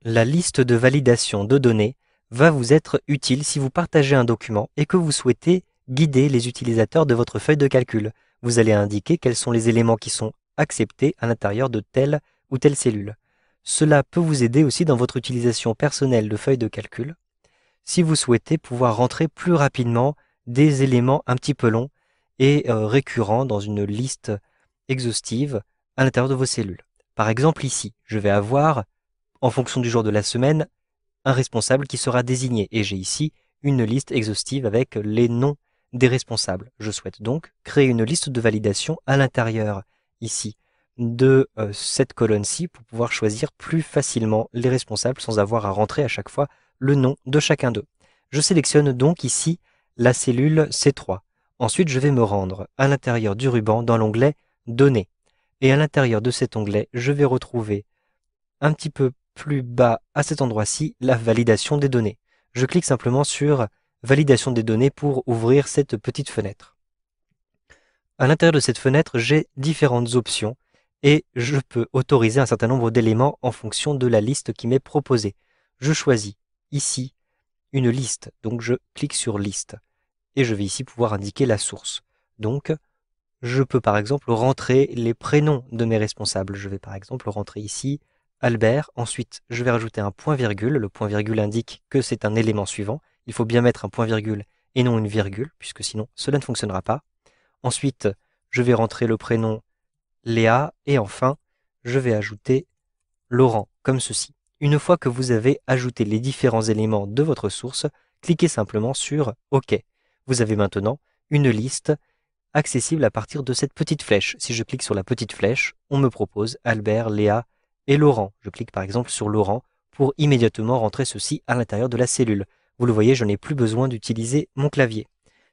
La liste de validation de données va vous être utile si vous partagez un document et que vous souhaitez guider les utilisateurs de votre feuille de calcul. Vous allez indiquer quels sont les éléments qui sont acceptés à l'intérieur de telle ou telle cellule. Cela peut vous aider aussi dans votre utilisation personnelle de feuilles de calcul, si vous souhaitez pouvoir rentrer plus rapidement des éléments un petit peu longs et récurrents dans une liste exhaustive à l'intérieur de vos cellules. Par exemple ici, je vais avoir, en fonction du jour de la semaine, un responsable qui sera désigné et j'ai ici une liste exhaustive avec les noms des responsables. Je souhaite donc créer une liste de validation à l'intérieur ici de cette colonne-ci pour pouvoir choisir plus facilement les responsables sans avoir à rentrer à chaque fois le nom de chacun d'eux. Je sélectionne donc ici la cellule C3. Ensuite, je vais me rendre à l'intérieur du ruban dans l'onglet Données. Et à l'intérieur de cet onglet, je vais retrouver un petit peu plus bas à cet endroit-ci la validation des données. Je clique simplement sur Validation des données pour ouvrir cette petite fenêtre. À l'intérieur de cette fenêtre, j'ai différentes options et je peux autoriser un certain nombre d'éléments en fonction de la liste qui m'est proposée. Je choisis ici une liste, donc je clique sur Liste et je vais ici pouvoir indiquer la source. Donc, je peux par exemple rentrer les prénoms de mes responsables. Je vais par exemple rentrer ici Albert, ensuite je vais rajouter un point-virgule. Le point-virgule indique que c'est un élément suivant. Il faut bien mettre un point-virgule et non une virgule, puisque sinon cela ne fonctionnera pas. Ensuite, je vais rentrer le prénom Léa et enfin, je vais ajouter Laurent, comme ceci. Une fois que vous avez ajouté les différents éléments de votre source, cliquez simplement sur OK. Vous avez maintenant une liste accessible à partir de cette petite flèche. Si je clique sur la petite flèche, on me propose Albert, Léa et Laurent. Je clique par exemple sur Laurent pour immédiatement rentrer ceci à l'intérieur de la cellule. Vous le voyez, je n'ai plus besoin d'utiliser mon clavier.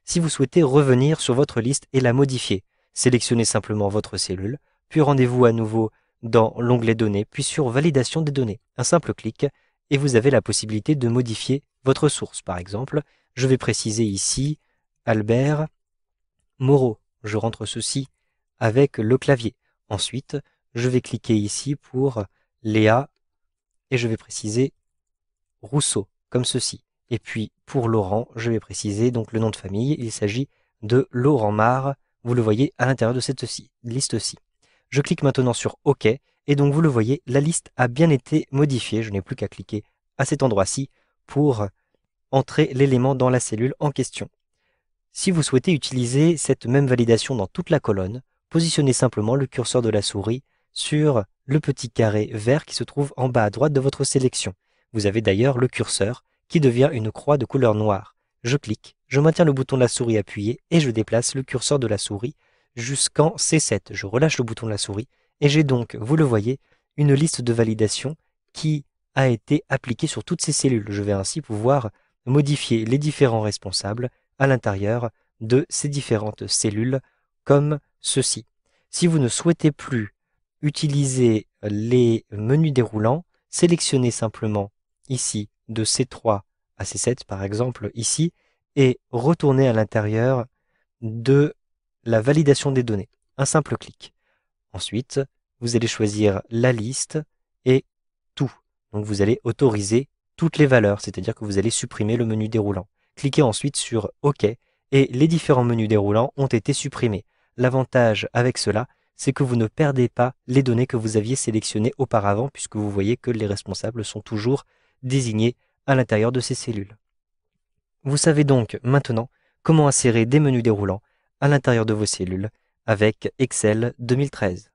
Si vous souhaitez revenir sur votre liste et la modifier, sélectionnez simplement votre cellule, puis rendez-vous à nouveau dans l'onglet Données, puis sur Validation des données. Un simple clic et vous avez la possibilité de modifier votre source. Par exemple, je vais préciser ici Albert Moreau. Je rentre ceci avec le clavier. Ensuite, je vais cliquer ici pour Léa et je vais préciser Rousseau, comme ceci. Et puis pour Laurent, je vais préciser donc le nom de famille. Il s'agit de Laurent Marre. Vous le voyez à l'intérieur de cette liste-ci. Je clique maintenant sur OK et donc vous le voyez, la liste a bien été modifiée. Je n'ai plus qu'à cliquer à cet endroit-ci pour entrer l'élément dans la cellule en question. Si vous souhaitez utiliser cette même validation dans toute la colonne, positionnez simplement le curseur de la souris sur le petit carré vert qui se trouve en bas à droite de votre sélection. Vous avez d'ailleurs le curseur qui devient une croix de couleur noire. Je clique, je maintiens le bouton de la souris appuyé et je déplace le curseur de la souris jusqu'en C7. Je relâche le bouton de la souris et j'ai donc, vous le voyez, une liste de validation qui a été appliquée sur toutes ces cellules. Je vais ainsi pouvoir modifier les différents responsables à l'intérieur de ces différentes cellules comme ceci. Si vous ne souhaitez plus utiliser les menus déroulants, sélectionnez simplement ici de C3 à C7 par exemple ici et retournez à l'intérieur de la validation des données. Un simple clic. Ensuite, vous allez choisir la liste et tout. Donc vous allez autoriser toutes les valeurs, c'est-à-dire que vous allez supprimer le menu déroulant. Cliquez ensuite sur OK et les différents menus déroulants ont été supprimés. L'avantage avec cela, c'est que vous ne perdez pas les données que vous aviez sélectionnées auparavant puisque vous voyez que les responsables sont toujours désignés à l'intérieur de ces cellules. Vous savez donc maintenant comment insérer des menus déroulants à l'intérieur de vos cellules avec Excel 2013.